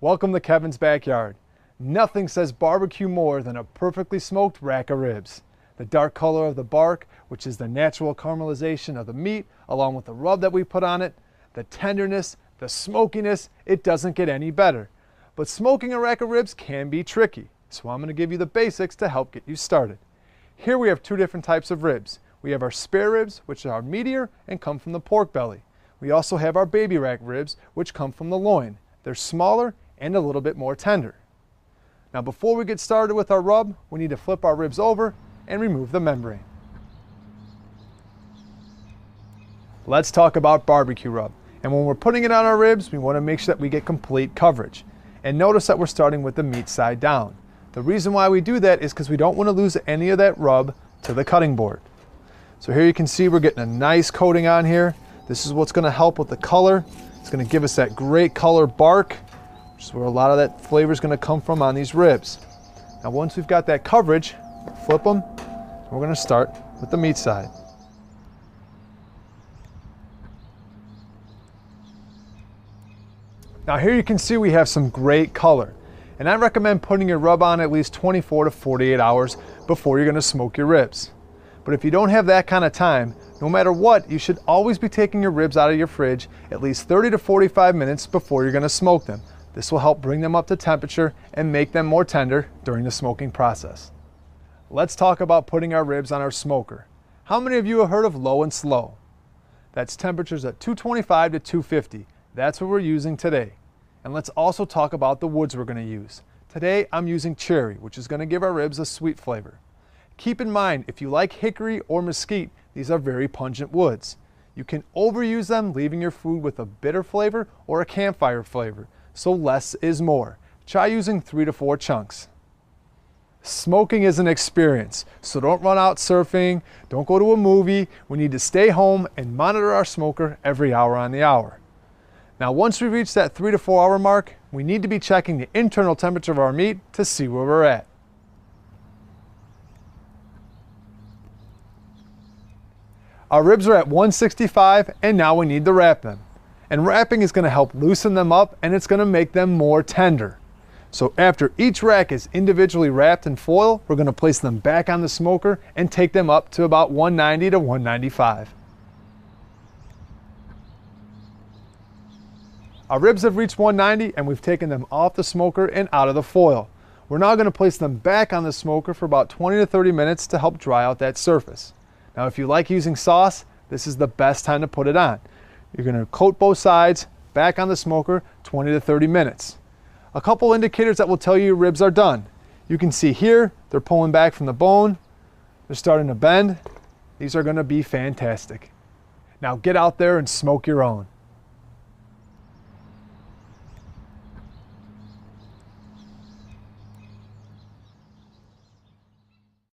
Welcome to Kevin's Backyard. Nothing says barbecue more than a perfectly smoked rack of ribs. The dark color of the bark, which is the natural caramelization of the meat, along with the rub that we put on it, the tenderness, the smokiness, it doesn't get any better. But smoking a rack of ribs can be tricky, so I'm going to give you the basics to help get you started. Here we have two different types of ribs. We have our spare ribs, which are meatier and come from the pork belly. We also have our baby rack ribs, which come from the loin. They're smaller and a little bit more tender. Now before we get started with our rub, we need to flip our ribs over and remove the membrane. Let's talk about barbecue rub. And when we're putting it on our ribs, we want to make sure that we get complete coverage. And notice that we're starting with the meat side down. The reason why we do that is because we don't want to lose any of that rub to the cutting board. So here you can see we're getting a nice coating on here. This is what's going to help with the color. It's going to give us that great color bark, which is where a lot of that flavor is going to come from on these ribs. Now once we've got that coverage, flip them. We're going to start with the meat side. Now here you can see we have some great color. And I recommend putting your rub on at least 24 to 48 hours before you're going to smoke your ribs. But if you don't have that kind of time, no matter what, you should always be taking your ribs out of your fridge at least 30 to 45 minutes before you're going to smoke them. This will help bring them up to temperature and make them more tender during the smoking process. Let's talk about putting our ribs on our smoker. How many of you have heard of low and slow? That's temperatures at 225 to 250. That's what we're using today. And let's also talk about the woods we're going to use. Today I'm using cherry, which is going to give our ribs a sweet flavor. Keep in mind, if you like hickory or mesquite, these are very pungent woods. You can overuse them, leaving your food with a bitter flavor or a campfire flavor. So less is more. Try using 3 to 4 chunks. Smoking is an experience, so don't run out surfing, don't go to a movie. We need to stay home and monitor our smoker every hour on the hour. Now once we reach that 3 to 4 hour mark, we need to be checking the internal temperature of our meat to see where we're at. Our ribs are at 165 and now we need to wrap them. And wrapping is going to help loosen them up and it's going to make them more tender. So after each rack is individually wrapped in foil, we're going to place them back on the smoker and take them up to about 190 to 195. Our ribs have reached 190 and we've taken them off the smoker and out of the foil. We're now going to place them back on the smoker for about 20 to 30 minutes to help dry out that surface. Now if you like using sauce, this is the best time to put it on. You're going to coat both sides, back on the smoker, 20 to 30 minutes. A couple indicators that will tell you your ribs are done. You can see here, they're pulling back from the bone. They're starting to bend. These are going to be fantastic. Now get out there and smoke your own.